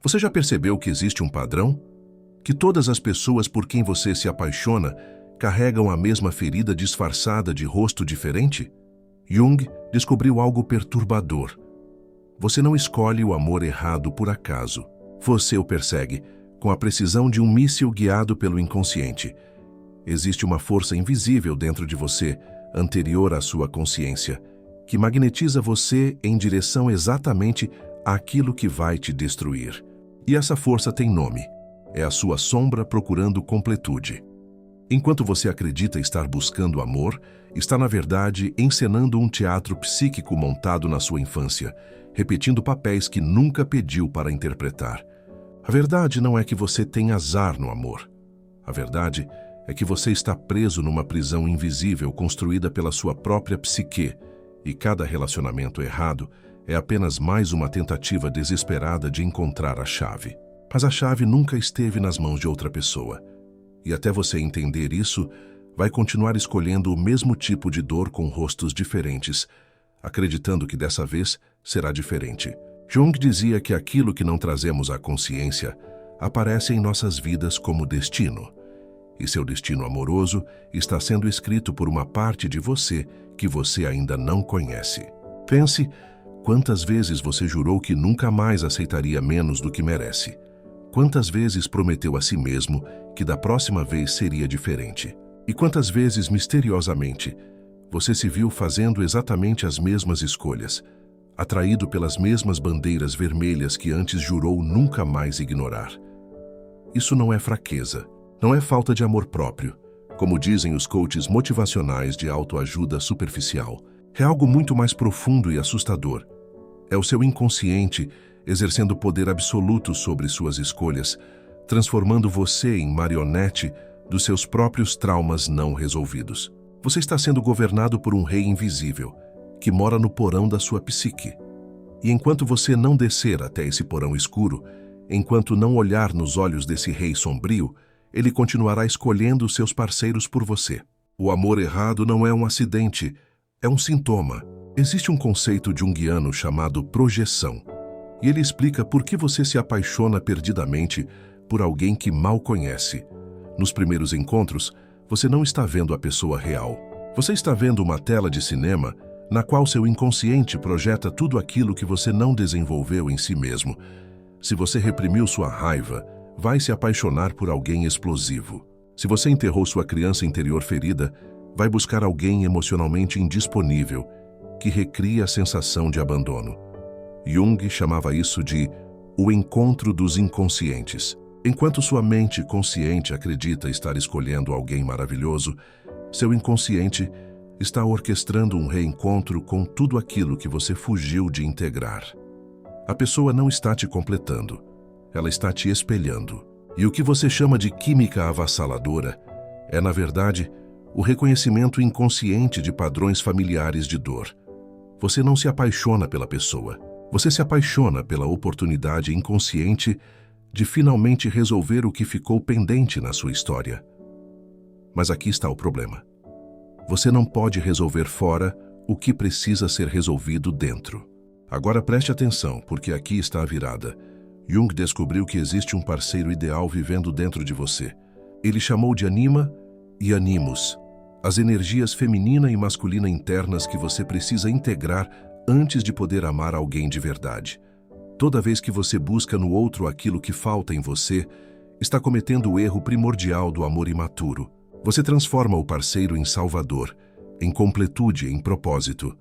Você já percebeu que existe um padrão? Que todas as pessoas por quem você se apaixona carregam a mesma ferida disfarçada de rosto diferente? Jung descobriu algo perturbador. Você não escolhe o amor errado por acaso. Você o persegue com a precisão de um míssil guiado pelo inconsciente. Existe uma força invisível dentro de você, anterior à sua consciência, que magnetiza você em direção exatamente àquilo que vai te destruir. E essa força tem nome. É a sua sombra procurando completude. Enquanto você acredita estar buscando amor, está na verdade encenando um teatro psíquico montado na sua infância, repetindo papéis que nunca pediu para interpretar. A verdade não é que você tem azar no amor. A verdade é que você está preso numa prisão invisível construída pela sua própria psique, e cada relacionamento errado é apenas mais uma tentativa desesperada de encontrar a chave. Mas a chave nunca esteve nas mãos de outra pessoa. E até você entender isso, vai continuar escolhendo o mesmo tipo de dor com rostos diferentes, acreditando que dessa vez será diferente. Jung dizia que aquilo que não trazemos à consciência aparece em nossas vidas como destino. E seu destino amoroso está sendo escrito por uma parte de você que você ainda não conhece. Pense quantas vezes você jurou que nunca mais aceitaria menos do que merece. Quantas vezes prometeu a si mesmo que da próxima vez seria diferente? E quantas vezes, misteriosamente, você se viu fazendo exatamente as mesmas escolhas, atraído pelas mesmas bandeiras vermelhas que antes jurou nunca mais ignorar? Isso não é fraqueza, não é falta de amor próprio, como dizem os coaches motivacionais de autoajuda superficial. É algo muito mais profundo e assustador. É o seu inconsciente exercendo poder absoluto sobre suas escolhas, transformando você em marionete dos seus próprios traumas não resolvidos. Você está sendo governado por um rei invisível, que mora no porão da sua psique. E enquanto você não descer até esse porão escuro, enquanto não olhar nos olhos desse rei sombrio, ele continuará escolhendo seus parceiros por você. O amor errado não é um acidente, é um sintoma. Existe um conceito junguiano chamado projeção. E ele explica por que você se apaixona perdidamente por alguém que mal conhece. Nos primeiros encontros, você não está vendo a pessoa real. Você está vendo uma tela de cinema na qual seu inconsciente projeta tudo aquilo que você não desenvolveu em si mesmo. Se você reprimiu sua raiva, vai se apaixonar por alguém explosivo. Se você enterrou sua criança interior ferida, vai buscar alguém emocionalmente indisponível, que recria a sensação de abandono. Jung chamava isso de o encontro dos inconscientes. Enquanto sua mente consciente acredita estar escolhendo alguém maravilhoso, seu inconsciente está orquestrando um reencontro com tudo aquilo que você fugiu de integrar. A pessoa não está te completando, ela está te espelhando. E o que você chama de química avassaladora é, na verdade, o reconhecimento inconsciente de padrões familiares de dor. Você não se apaixona pela pessoa. Você se apaixona pela oportunidade inconsciente de finalmente resolver o que ficou pendente na sua história. Mas aqui está o problema. Você não pode resolver fora o que precisa ser resolvido dentro. Agora preste atenção, porque aqui está a virada. Jung descobriu que existe um parceiro ideal vivendo dentro de você. Ele chamou de anima e animus, as energias feminina e masculina internas que você precisa integrar antes de poder amar alguém de verdade. Toda vez que você busca no outro aquilo que falta em você, está cometendo o erro primordial do amor imaturo. Você transforma o parceiro em salvador, em completude, em propósito.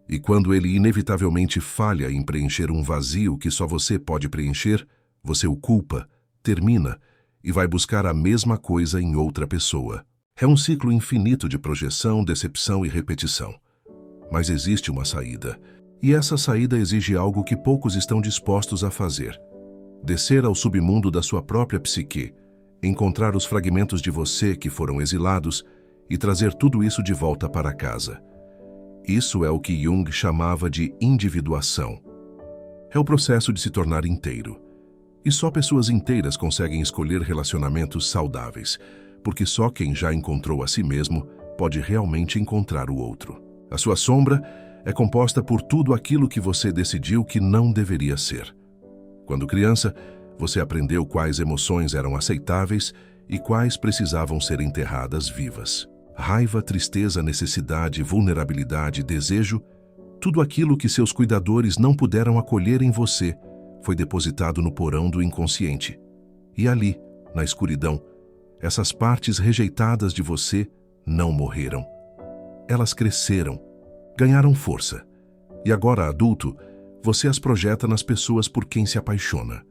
E quando ele inevitavelmente falha em preencher um vazio que só você pode preencher, você o culpa, termina e vai buscar a mesma coisa em outra pessoa. É um ciclo infinito de projeção, decepção e repetição. Mas existe uma saída, e essa saída exige algo que poucos estão dispostos a fazer. Descer ao submundo da sua própria psique, encontrar os fragmentos de você que foram exilados e trazer tudo isso de volta para casa. Isso é o que Jung chamava de individuação. É o processo de se tornar inteiro. E só pessoas inteiras conseguem escolher relacionamentos saudáveis, porque só quem já encontrou a si mesmo pode realmente encontrar o outro. A sua sombra é composta por tudo aquilo que você decidiu que não deveria ser. Quando criança, Você aprendeu quais emoções eram aceitáveis e quais precisavam ser enterradas vivas. Raiva, tristeza, necessidade, vulnerabilidade, desejo, tudo aquilo que seus cuidadores não puderam acolher em você foi depositado no porão do inconsciente. E ali, na escuridão, essas partes rejeitadas de você não morreram. Elas cresceram, ganharam força. E agora, adulto, você as projeta nas pessoas por quem se apaixona.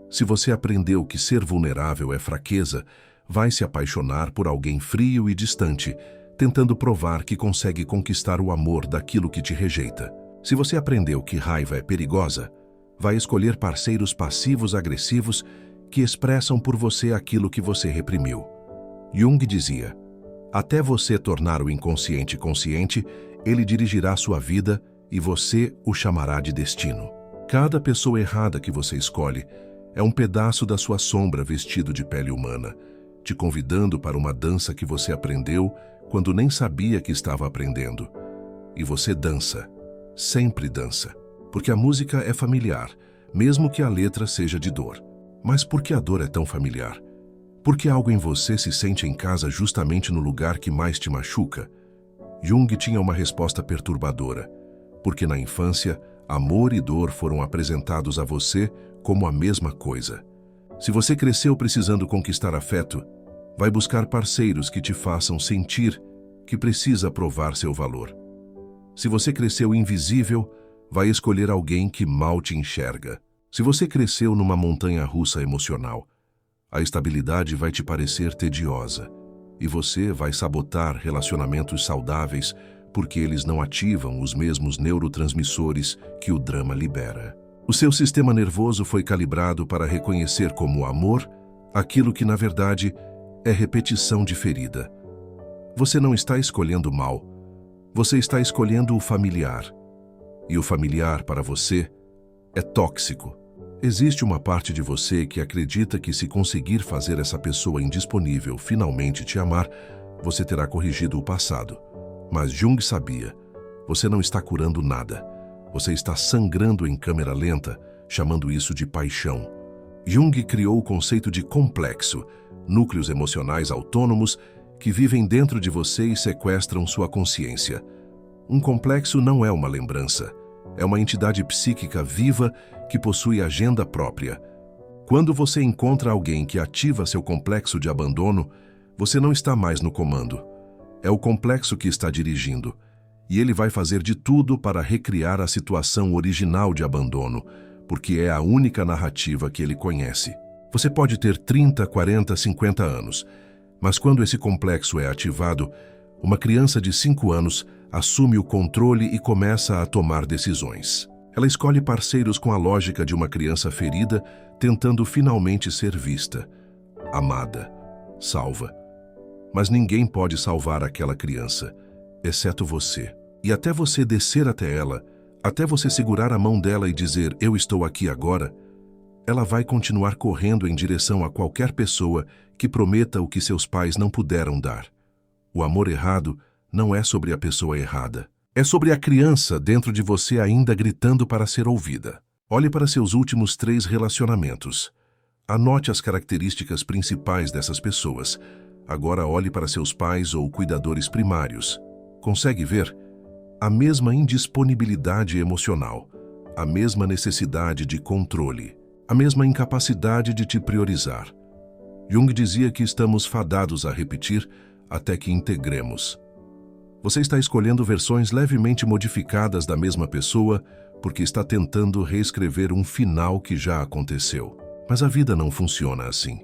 Se você aprendeu que ser vulnerável é fraqueza, vai se apaixonar por alguém frio e distante, tentando provar que consegue conquistar o amor daquilo que te rejeita. Se você aprendeu que raiva é perigosa, vai escolher parceiros passivos agressivos que expressam por você aquilo que você reprimiu. Jung dizia: até você tornar o inconsciente consciente, ele dirigirá sua vida e você o chamará de destino. Cada pessoa errada que você escolhe é um pedaço da sua sombra vestido de pele humana, te convidando para uma dança que você aprendeu quando nem sabia que estava aprendendo. E você dança, sempre dança, porque a música é familiar, mesmo que a letra seja de dor. Mas por que a dor é tão familiar? Porque algo em você se sente em casa justamente no lugar que mais te machuca? Jung tinha uma resposta perturbadora, porque na infância, amor e dor foram apresentados a você como a mesma coisa. Se você cresceu precisando conquistar afeto, vai buscar parceiros que te façam sentir que precisa provar seu valor. Se você cresceu invisível, vai escolher alguém que mal te enxerga. Se você cresceu numa montanha-russa emocional, a estabilidade vai te parecer tediosa e você vai sabotar relacionamentos saudáveis porque eles não ativam os mesmos neurotransmissores que o drama libera. O seu sistema nervoso foi calibrado para reconhecer como amor aquilo que, na verdade, é repetição de ferida. Você não está escolhendo mal, você está escolhendo o familiar. E o familiar, para você, é tóxico. Existe uma parte de você que acredita que, se conseguir fazer essa pessoa indisponível finalmente te amar, você terá corrigido o passado. Mas Jung sabia, você não está curando nada. Você está sangrando em câmera lenta, chamando isso de paixão. Jung criou o conceito de complexo, núcleos emocionais autônomos que vivem dentro de você e sequestram sua consciência. Um complexo não é uma lembrança, é uma entidade psíquica viva que possui agenda própria. Quando você encontra alguém que ativa seu complexo de abandono, você não está mais no comando. É o complexo que está dirigindo, e ele vai fazer de tudo para recriar a situação original de abandono, porque é a única narrativa que ele conhece. Você pode ter 30, 40, 50 anos, mas quando esse complexo é ativado, uma criança de 5 anos assume o controle e começa a tomar decisões. Ela escolhe parceiros com a lógica de uma criança ferida, tentando finalmente ser vista, amada, salva. Mas ninguém pode salvar aquela criança, exceto você. E até você descer até ela, até você segurar a mão dela e dizer, eu estou aqui agora, ela vai continuar correndo em direção a qualquer pessoa que prometa o que seus pais não puderam dar. O amor errado não é sobre a pessoa errada. É sobre a criança dentro de você ainda gritando para ser ouvida. Olhe para seus últimos 3 relacionamentos. Anote as características principais dessas pessoas. Agora olhe para seus pais ou cuidadores primários. Consegue ver? A mesma indisponibilidade emocional, a mesma necessidade de controle, a mesma incapacidade de te priorizar. Jung dizia que estamos fadados a repetir até que integremos. Você está escolhendo versões levemente modificadas da mesma pessoa porque está tentando reescrever um final que já aconteceu. Mas a vida não funciona assim.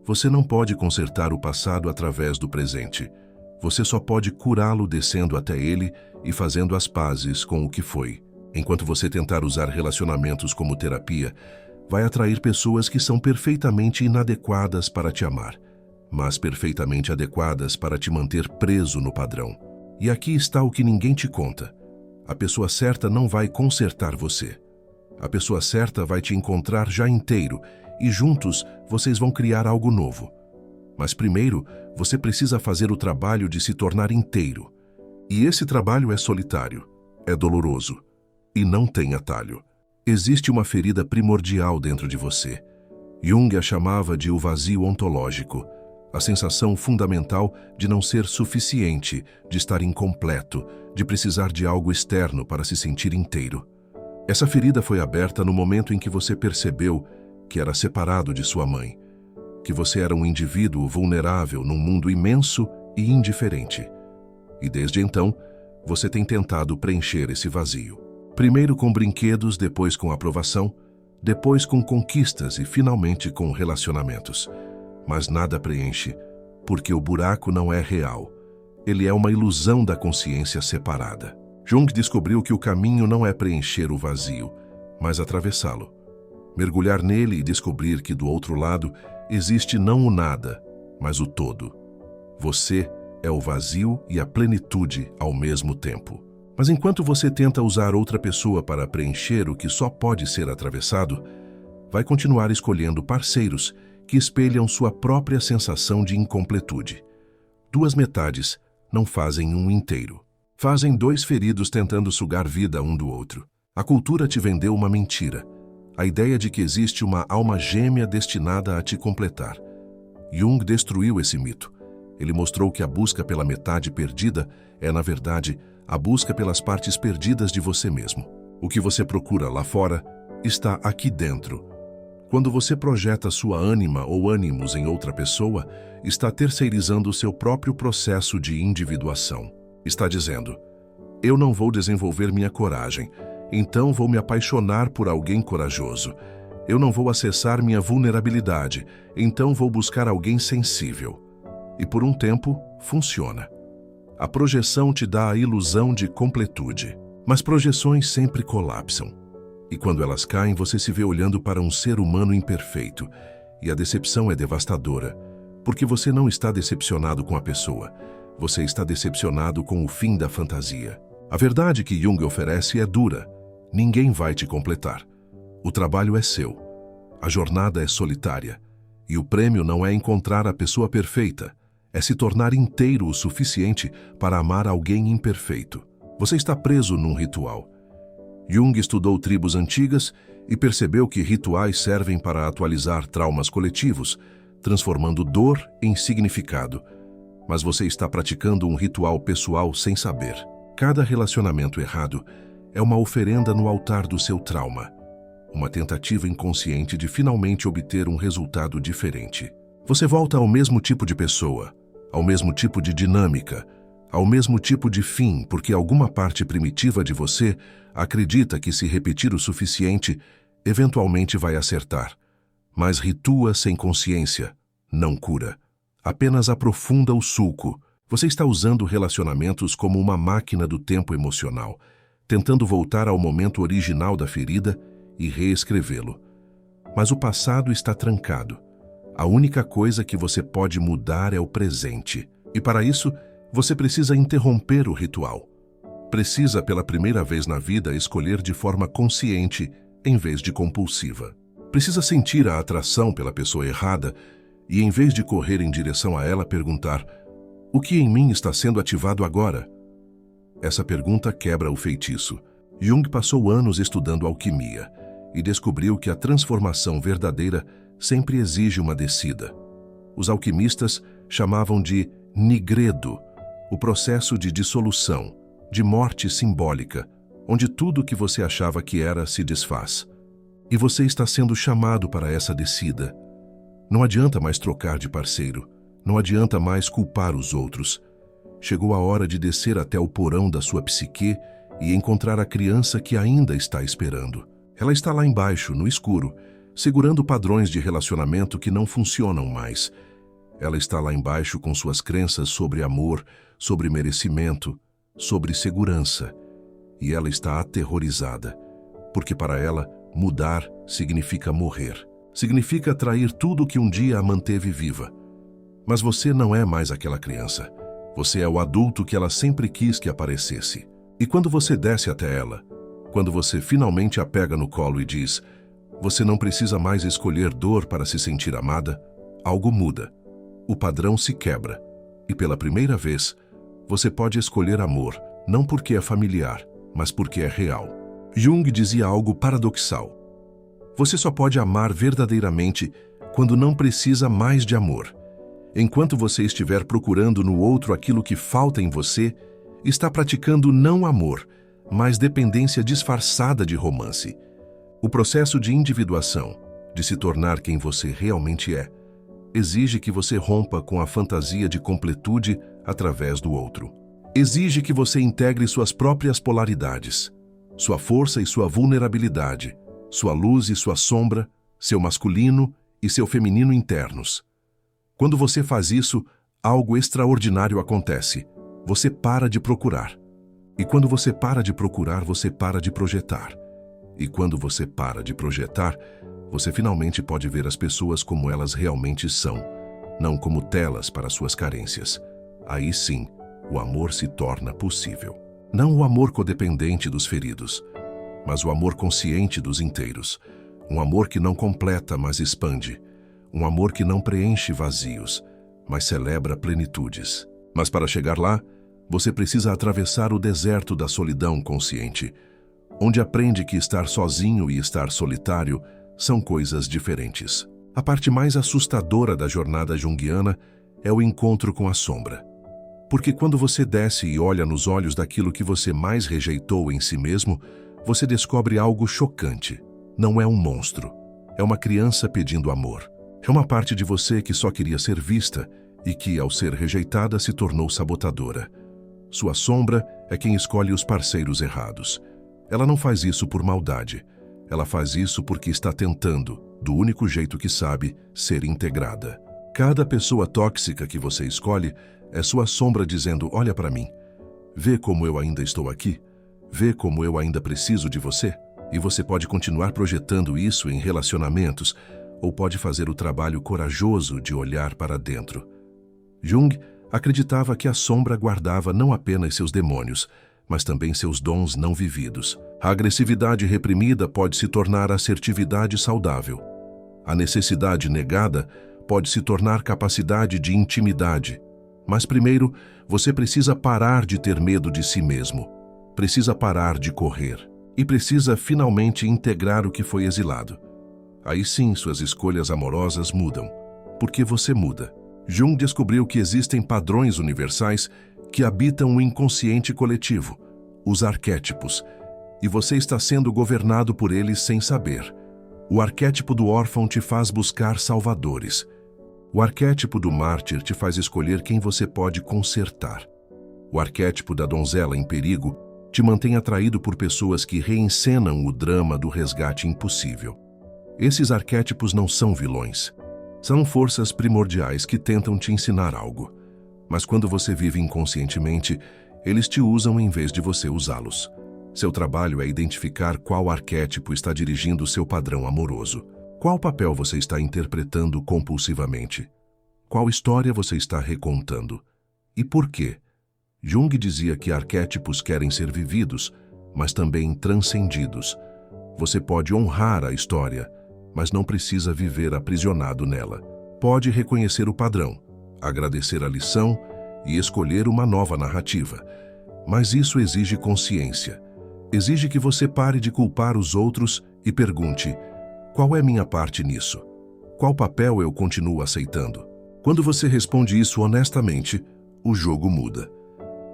Você não pode consertar o passado através do presente. Você só pode curá-lo descendo até ele e fazendo as pazes com o que foi. Enquanto você tentar usar relacionamentos como terapia, vai atrair pessoas que são perfeitamente inadequadas para te amar, mas perfeitamente adequadas para te manter preso no padrão. E aqui está o que ninguém te conta. A pessoa certa não vai consertar você. A pessoa certa vai te encontrar já inteiro e juntos vocês vão criar algo novo. Mas primeiro, você precisa fazer o trabalho de se tornar inteiro. E esse trabalho é solitário, é doloroso e não tem atalho. Existe uma ferida primordial dentro de você. Jung a chamava de o vazio ontológico, a sensação fundamental de não ser suficiente, de estar incompleto, de precisar de algo externo para se sentir inteiro. Essa ferida foi aberta no momento em que você percebeu que era separado de sua mãe, que você era um indivíduo vulnerável num mundo imenso e indiferente. E desde então, você tem tentado preencher esse vazio. Primeiro com brinquedos, depois com aprovação, depois com conquistas e finalmente com relacionamentos. Mas nada preenche, porque o buraco não é real. Ele é uma ilusão da consciência separada. Jung descobriu que o caminho não é preencher o vazio, mas atravessá-lo. Mergulhar nele e descobrir que do outro lado existe não o nada, mas o todo. Você é o vazio e a plenitude ao mesmo tempo. Mas enquanto você tenta usar outra pessoa para preencher o que só pode ser atravessado, vai continuar escolhendo parceiros que espelham sua própria sensação de incompletude. Duas metades não fazem um inteiro. Fazem dois feridos tentando sugar vida um do outro. A cultura te vendeu uma mentira, a ideia de que existe uma alma gêmea destinada a te completar. Jung destruiu esse mito. Ele mostrou que a busca pela metade perdida é, na verdade, a busca pelas partes perdidas de você mesmo. O que você procura lá fora está aqui dentro. Quando você projeta sua ânima ou ânimos em outra pessoa, está terceirizando o seu próprio processo de individuação. Está dizendo, eu não vou desenvolver minha coragem, então vou me apaixonar por alguém corajoso. Eu não vou acessar minha vulnerabilidade, então vou buscar alguém sensível. E por um tempo, funciona. A projeção te dá a ilusão de completude, mas projeções sempre colapsam. E quando elas caem, você se vê olhando para um ser humano imperfeito, e a decepção é devastadora, porque você não está decepcionado com a pessoa, você está decepcionado com o fim da fantasia. A verdade que Jung oferece é dura. Ninguém vai te completar. O trabalho é seu. A jornada é solitária. E o prêmio não é encontrar a pessoa perfeita, é se tornar inteiro o suficiente para amar alguém imperfeito. Você está preso num ritual. Jung estudou tribos antigas e percebeu que rituais servem para atualizar traumas coletivos, transformando dor em significado. Mas você está praticando um ritual pessoal sem saber. Cada relacionamento errado é uma oferenda no altar do seu trauma, uma tentativa inconsciente de finalmente obter um resultado diferente. Você volta ao mesmo tipo de pessoa, ao mesmo tipo de dinâmica, ao mesmo tipo de fim, porque alguma parte primitiva de você acredita que se repetir o suficiente, eventualmente vai acertar. Mas ritua sem consciência, não cura. Apenas aprofunda o sulco. Você está usando relacionamentos como uma máquina do tempo emocional, tentando voltar ao momento original da ferida e reescrevê-lo. Mas o passado está trancado. A única coisa que você pode mudar é o presente. E para isso, você precisa interromper o ritual. Precisa, pela primeira vez na vida, escolher de forma consciente em vez de compulsiva. Precisa sentir a atração pela pessoa errada e, em vez de correr em direção a ela, perguntar: o que em mim está sendo ativado agora? Essa pergunta quebra o feitiço. Jung passou anos estudando alquimia e descobriu que a transformação verdadeira sempre exige uma descida. Os alquimistas chamavam de nigredo, o processo de dissolução, de morte simbólica, onde tudo o que você achava que era se desfaz. E você está sendo chamado para essa descida. Não adianta mais trocar de parceiro. Não adianta mais culpar os outros. Chegou a hora de descer até o porão da sua psique e encontrar a criança que ainda está esperando. Ela está lá embaixo, no escuro, segurando padrões de relacionamento que não funcionam mais. Ela está lá embaixo com suas crenças sobre amor, sobre merecimento, sobre segurança. E ela está aterrorizada, porque para ela, mudar significa morrer. Significa trair tudo o que um dia a manteve viva. Mas você não é mais aquela criança. Você é o adulto que ela sempre quis que aparecesse. E quando você desce até ela, quando você finalmente a pega no colo e diz: você não precisa mais escolher dor para se sentir amada, algo muda. O padrão se quebra. E pela primeira vez, você pode escolher amor, não porque é familiar, mas porque é real. Jung dizia algo paradoxal. Você só pode amar verdadeiramente quando não precisa mais de amor. Enquanto você estiver procurando no outro aquilo que falta em você, está praticando não amor, mas dependência disfarçada de romance. O processo de individuação, de se tornar quem você realmente é, exige que você rompa com a fantasia de completude através do outro. Exige que você integre suas próprias polaridades, sua força e sua vulnerabilidade, sua luz e sua sombra, seu masculino e seu feminino internos. Quando você faz isso, algo extraordinário acontece. Você para de procurar. E quando você para de procurar, você para de projetar. E quando você para de projetar, você finalmente pode ver as pessoas como elas realmente são, não como telas para suas carências. Aí sim, o amor se torna possível. Não o amor codependente dos feridos, mas o amor consciente dos inteiros. Um amor que não completa, mas expande. Um amor que não preenche vazios, mas celebra plenitudes. Mas para chegar lá, você precisa atravessar o deserto da solidão consciente, onde aprende que estar sozinho e estar solitário são coisas diferentes. A parte mais assustadora da jornada junguiana é o encontro com a sombra. Porque quando você desce e olha nos olhos daquilo que você mais rejeitou em si mesmo, você descobre algo chocante. Não é um monstro, é uma criança pedindo amor. É uma parte de você que só queria ser vista e que, ao ser rejeitada, se tornou sabotadora. Sua sombra é quem escolhe os parceiros errados. Ela não faz isso por maldade. Ela faz isso porque está tentando, do único jeito que sabe, ser integrada. Cada pessoa tóxica que você escolhe é sua sombra dizendo: olha para mim, vê como eu ainda estou aqui, vê como eu ainda preciso de você. E você pode continuar projetando isso em relacionamentos, ou pode fazer o trabalho corajoso de olhar para dentro. Jung acreditava que a sombra guardava não apenas seus demônios, mas também seus dons não vividos. A agressividade reprimida pode se tornar assertividade saudável. A necessidade negada pode se tornar capacidade de intimidade. Mas primeiro, você precisa parar de ter medo de si mesmo. Precisa parar de correr. E precisa finalmente integrar o que foi exilado. Aí sim, suas escolhas amorosas mudam, porque você muda. Jung descobriu que existem padrões universais que habitam o inconsciente coletivo, os arquétipos, e você está sendo governado por eles sem saber. O arquétipo do órfão te faz buscar salvadores. O arquétipo do mártir te faz escolher quem você pode consertar. O arquétipo da donzela em perigo te mantém atraído por pessoas que reencenam o drama do resgate impossível. Esses arquétipos não são vilões. São forças primordiais que tentam te ensinar algo. Mas quando você vive inconscientemente, eles te usam em vez de você usá-los. Seu trabalho é identificar qual arquétipo está dirigindo o seu padrão amoroso. Qual papel você está interpretando compulsivamente? Qual história você está recontando? E por quê? Jung dizia que arquétipos querem ser vividos, mas também transcendidos. Você pode honrar a história, mas não precisa viver aprisionado nela. Pode reconhecer o padrão, agradecer a lição e escolher uma nova narrativa. Mas isso exige consciência. Exige que você pare de culpar os outros e pergunte: qual é minha parte nisso? Qual papel eu continuo aceitando? Quando você responde isso honestamente, o jogo muda.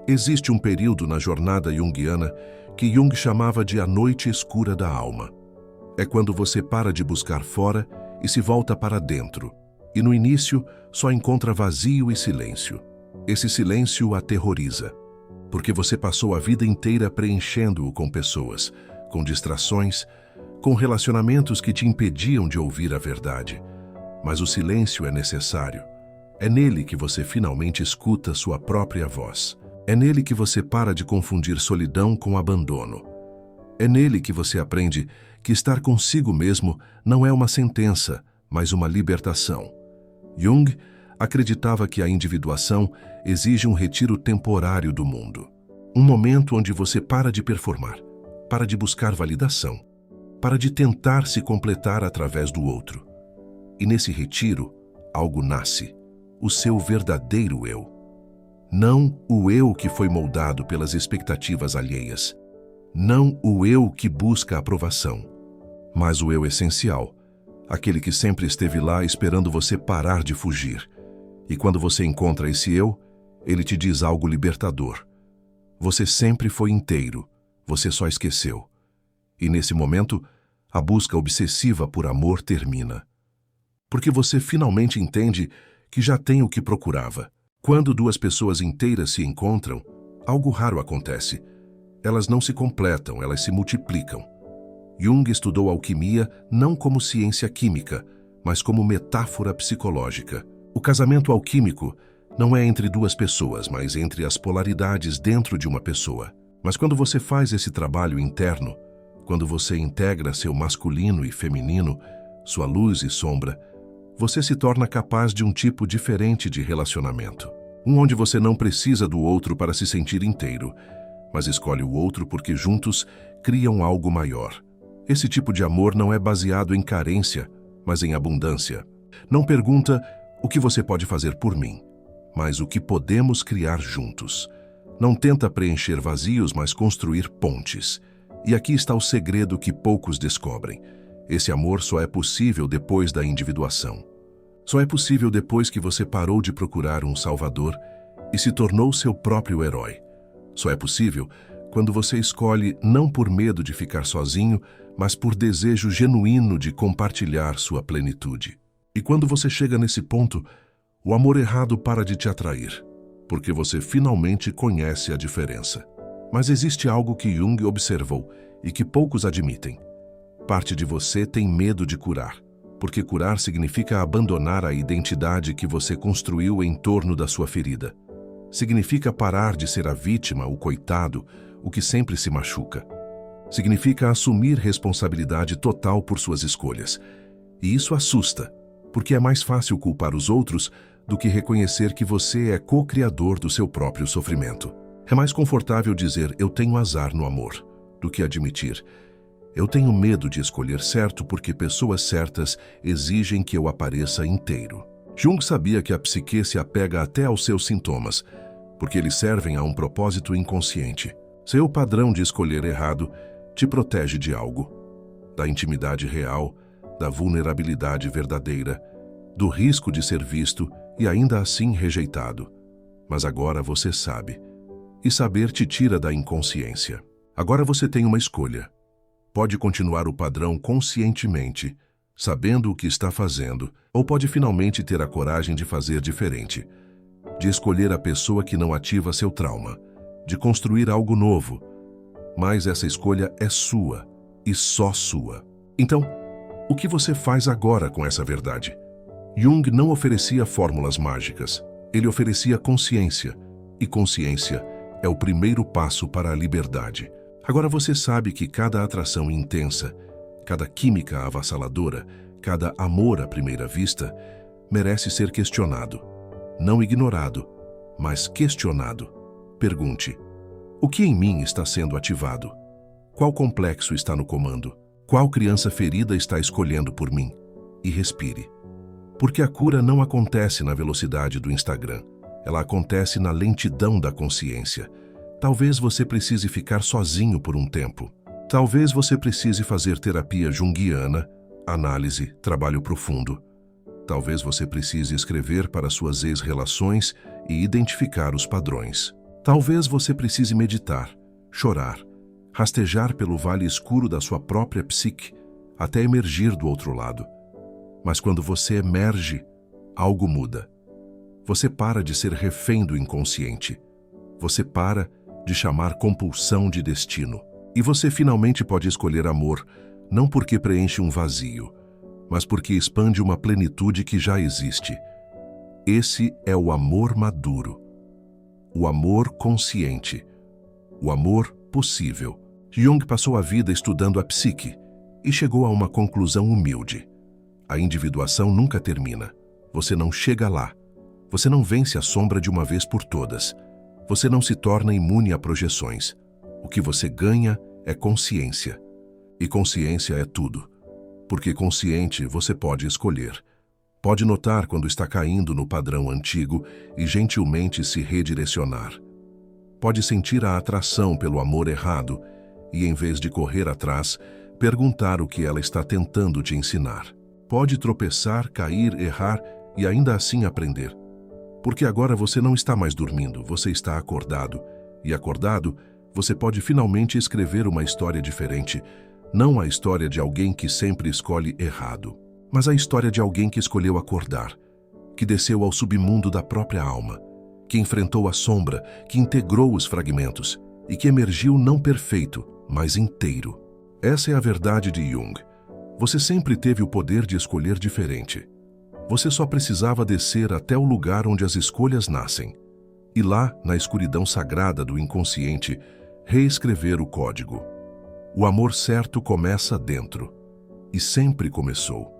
Existe um período na jornada junguiana que Jung chamava de a noite escura da alma. É quando você para de buscar fora e se volta para dentro. E no início só encontra vazio e silêncio. Esse silêncio o aterroriza, porque você passou a vida inteira preenchendo-o com pessoas, com distrações, com relacionamentos que te impediam de ouvir a verdade. Mas o silêncio é necessário. É nele que você finalmente escuta sua própria voz. É nele que você para de confundir solidão com abandono. É nele que você aprende que estar consigo mesmo não é uma sentença, mas uma libertação. Jung acreditava que a individuação exige um retiro temporário do mundo. Um momento onde você para de performar, para de buscar validação, para de tentar se completar através do outro. E nesse retiro, algo nasce, o seu verdadeiro eu. Não o eu que foi moldado pelas expectativas alheias. Não o eu que busca aprovação. mas o eu essencial, aquele que sempre esteve lá esperando você parar de fugir. E quando você encontra esse eu, ele te diz algo libertador. Você sempre foi inteiro, você só esqueceu. E nesse momento, a busca obsessiva por amor termina. Porque você finalmente entende que já tem o que procurava. Quando duas pessoas inteiras se encontram, algo raro acontece. Elas não se completam, elas se multiplicam. Jung estudou alquimia não como ciência química, mas como metáfora psicológica. O casamento alquímico não é entre duas pessoas, mas entre as polaridades dentro de uma pessoa. Mas quando você faz esse trabalho interno, quando você integra seu masculino e feminino, sua luz e sombra, você se torna capaz de um tipo diferente de relacionamento. Onde você não precisa do outro para se sentir inteiro, mas escolhe o outro porque juntos criam algo maior. Esse tipo de amor não é baseado em carência, mas em abundância. Não pergunta o que você pode fazer por mim, mas o que podemos criar juntos. Não tenta preencher vazios, mas construir pontes. E aqui está o segredo que poucos descobrem. Esse amor só é possível depois da individuação. Só é possível depois que você parou de procurar um salvador e se tornou seu próprio herói. Só é possível quando você escolhe não por medo de ficar sozinho, mas por desejo genuíno de compartilhar sua plenitude. E quando você chega nesse ponto, o amor errado para de te atrair, porque você finalmente conhece a diferença. Mas existe algo que Jung observou e que poucos admitem. Parte de você tem medo de curar, porque curar significa abandonar a identidade que você construiu em torno da sua ferida. Significa parar de ser a vítima, o coitado, o que sempre se machuca. Significa assumir responsabilidade total por suas escolhas. E isso assusta, porque é mais fácil culpar os outros do que reconhecer que você é co-criador do seu próprio sofrimento. É mais confortável dizer eu tenho azar no amor, do que admitir eu tenho medo de escolher certo porque pessoas certas exigem que eu apareça inteiro. Jung sabia que a psique se apega até aos seus sintomas, porque eles servem a um propósito inconsciente. Seu padrão de escolher errado te protege de algo, da intimidade real, da vulnerabilidade verdadeira, do risco de ser visto e ainda assim rejeitado. Mas agora você sabe, e saber te tira da inconsciência. Agora você tem uma escolha. Pode continuar o padrão conscientemente, sabendo o que está fazendo, ou pode finalmente ter a coragem de fazer diferente, de escolher a pessoa que não ativa seu trauma, de construir algo novo. Mas essa escolha é sua, e só sua. Então, o que você faz agora com essa verdade? Jung não oferecia fórmulas mágicas, ele oferecia consciência, e consciência é o primeiro passo para a liberdade. Agora você sabe que cada atração intensa, cada química avassaladora, cada amor à primeira vista, merece ser questionado. Não ignorado, mas questionado. Pergunte: o que em mim está sendo ativado? Qual complexo está no comando? Qual criança ferida está escolhendo por mim? E respire. Porque a cura não acontece na velocidade do Instagram. Ela acontece na lentidão da consciência. Talvez você precise ficar sozinho por um tempo. Talvez você precise fazer terapia junguiana, análise, trabalho profundo. Talvez você precise escrever para suas ex-relações e identificar os padrões. Talvez você precise meditar, chorar, rastejar pelo vale escuro da sua própria psique até emergir do outro lado. Mas quando você emerge, algo muda. Você para de ser refém do inconsciente. Você para de chamar compulsão de destino. E você finalmente pode escolher amor, não porque preenche um vazio, mas porque expande uma plenitude que já existe. Esse é o amor maduro, o amor consciente, o amor possível. Jung passou a vida estudando a psique e chegou a uma conclusão humilde. A individuação nunca termina. Você não chega lá. Você não vence a sombra de uma vez por todas. Você não se torna imune a projeções. O que você ganha é consciência. E consciência é tudo. Porque consciente você pode escolher. Pode notar quando está caindo no padrão antigo e gentilmente se redirecionar. Pode sentir a atração pelo amor errado e, em vez de correr atrás, perguntar o que ela está tentando te ensinar. Pode tropeçar, cair, errar e ainda assim aprender. Porque agora você não está mais dormindo, você está acordado. E acordado, você pode finalmente escrever uma história diferente. Não a história de alguém que sempre escolhe errado, mas a história de alguém que escolheu acordar, que desceu ao submundo da própria alma, que enfrentou a sombra, que integrou os fragmentos e que emergiu não perfeito, mas inteiro. Essa é a verdade de Jung. Você sempre teve o poder de escolher diferente. Você só precisava descer até o lugar onde as escolhas nascem. E lá, na escuridão sagrada do inconsciente, reescrever o código. O amor certo começa dentro. E sempre começou.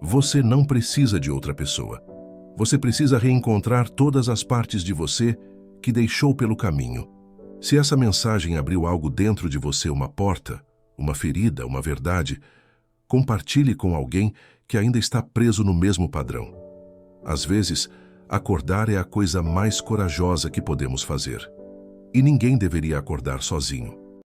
Você não precisa de outra pessoa. Você precisa reencontrar todas as partes de você que deixou pelo caminho. Se essa mensagem abriu algo dentro de você, uma porta, uma ferida, uma verdade, compartilhe com alguém que ainda está preso no mesmo padrão. Às vezes, acordar é a coisa mais corajosa que podemos fazer. E ninguém deveria acordar sozinho.